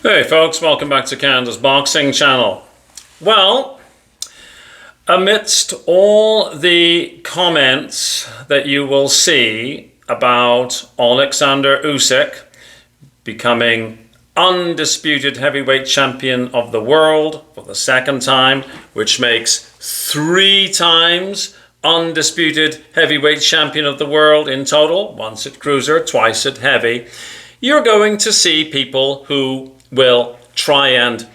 Hey folks, welcome back to Canada's Boxing Channel. Well, amidst all the comments that you will see about Olexander Usyk becoming undisputed heavyweight champion of the world for the second time, which makes 3 times undisputed heavyweight champion of the world in total, once at cruiser, twice at heavy, you're going to see people who will try and,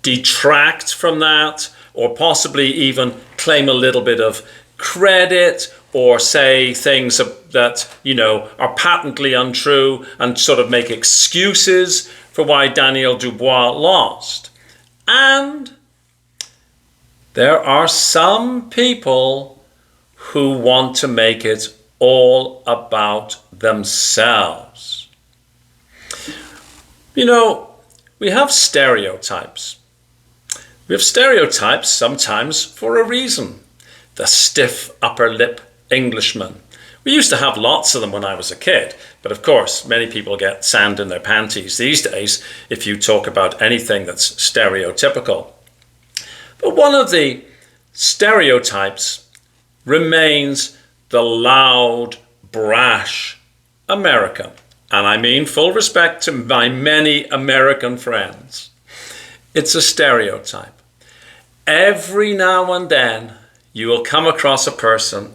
detract from that, or possibly even claim a little bit of credit, or say things that, are patently untrue and sort of make excuses for why Daniel Dubois lost. And there are some people who want to make it all about themselves. We have stereotypes. We have stereotypes sometimes for a reason. The stiff upper lip Englishman. We used to have lots of them when I was a kid, but of course many people get sand in their panties these days if you talk about anything that's stereotypical. But one of the stereotypes remains the loud, brash American. And I mean full respect to my many American friends. It's a stereotype. Every now and then you will come across a person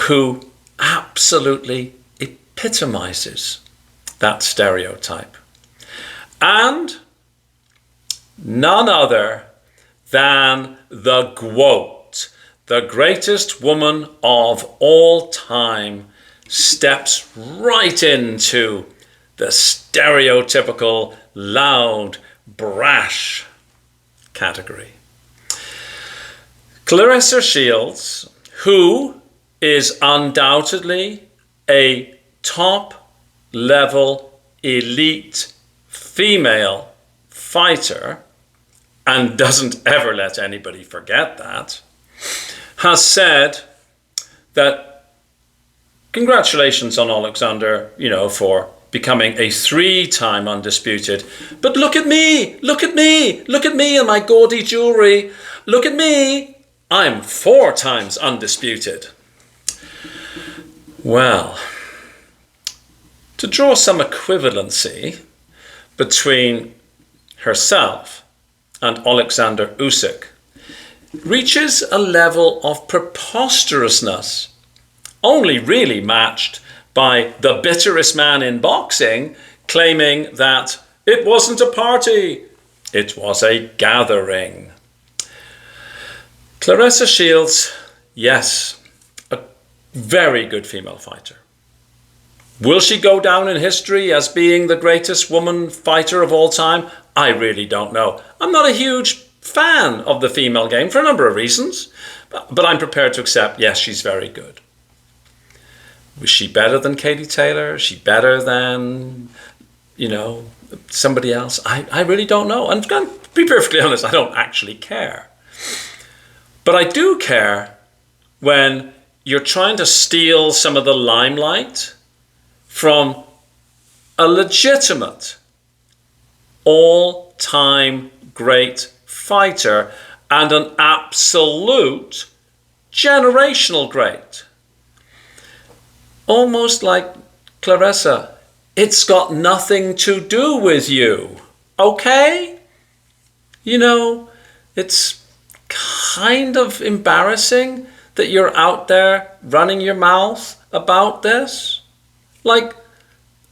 who absolutely epitomizes that stereotype. And none other than the Gwoat, the greatest woman of all time, steps right into the stereotypical loud, brash category. Claressa Shields, who is undoubtedly a top-level elite female fighter, and doesn't ever let anybody forget that, has said that congratulations on Olexander, for becoming a 3-time undisputed. But look at me and my gaudy jewelry. Look at me, I'm 4 times undisputed. Well, to draw some equivalency between herself and Olexander Usyk reaches a level of preposterousness only really matched by the bitterest man in boxing claiming that it wasn't a party, it was a gathering. Claressa Shields, yes, a very good female fighter. Will she go down in history as being the greatest woman fighter of all time? I really don't know. I'm not a huge fan of the female game for a number of reasons, but I'm prepared to accept, yes, she's very good. Was she better than Katie Taylor? Is she better than, somebody else? I really don't know. And to be perfectly honest, I don't actually care. But I do care when you're trying to steal some of the limelight from a legitimate, all-time great fighter and an absolute generational great. Almost like Claressa, it's got nothing to do with you, okay? It's kind of embarrassing that you're out there running your mouth about this. Like,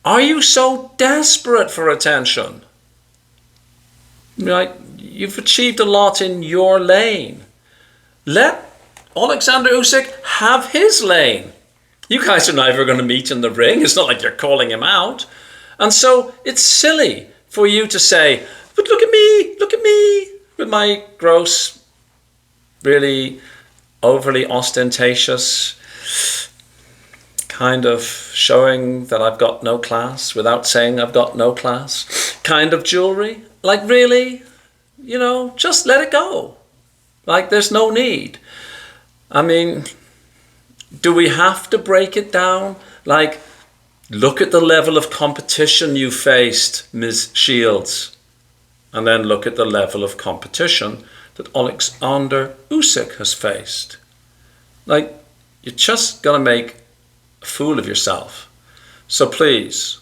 are you so desperate for attention? Like, you've achieved a lot in your lane. Let Olexander Usyk have his lane. You guys are never going to meet in the ring. It's not like you're calling him out. And so it's silly for you to say, but look at me, with my gross, really overly ostentatious, kind of showing that I've got no class without saying I've got no class kind of jewelry. Like, really? Just let it go. Like, there's no need. I mean, do we have to break it down? Like, Look at the level of competition you faced, Ms. Shields. And then look at the level of competition that Olexander Usyk has faced. Like, you're just going to make a fool of yourself. So please,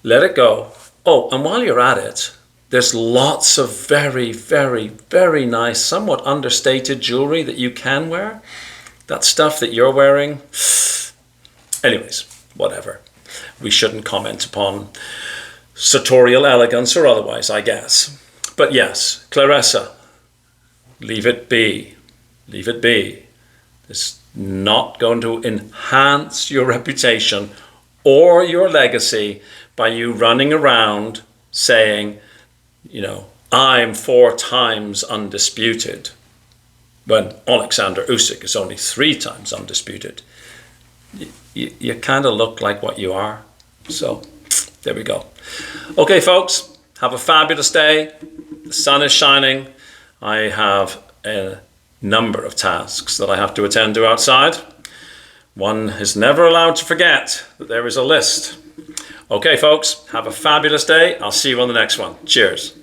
let it go. Oh, and while you're at it, there's lots of very, very, very nice, somewhat understated jewelry that you can wear. That stuff that you're wearing. Anyways, whatever. We shouldn't comment upon sartorial elegance or otherwise, I guess. But yes, Clarissa, leave it be. Leave it be. It's not going to enhance your reputation or your legacy by you running around saying, you know, I'm 4 times undisputed, when Olexander Usyk is only 3 times undisputed. You kind of look like what you are. So there we go. Okay, folks, have a fabulous day. The sun is shining. I have a number of tasks that I have to attend to outside. One is never allowed to forget that there is a list. Okay, folks, have a fabulous day. I'll see you on the next one. Cheers.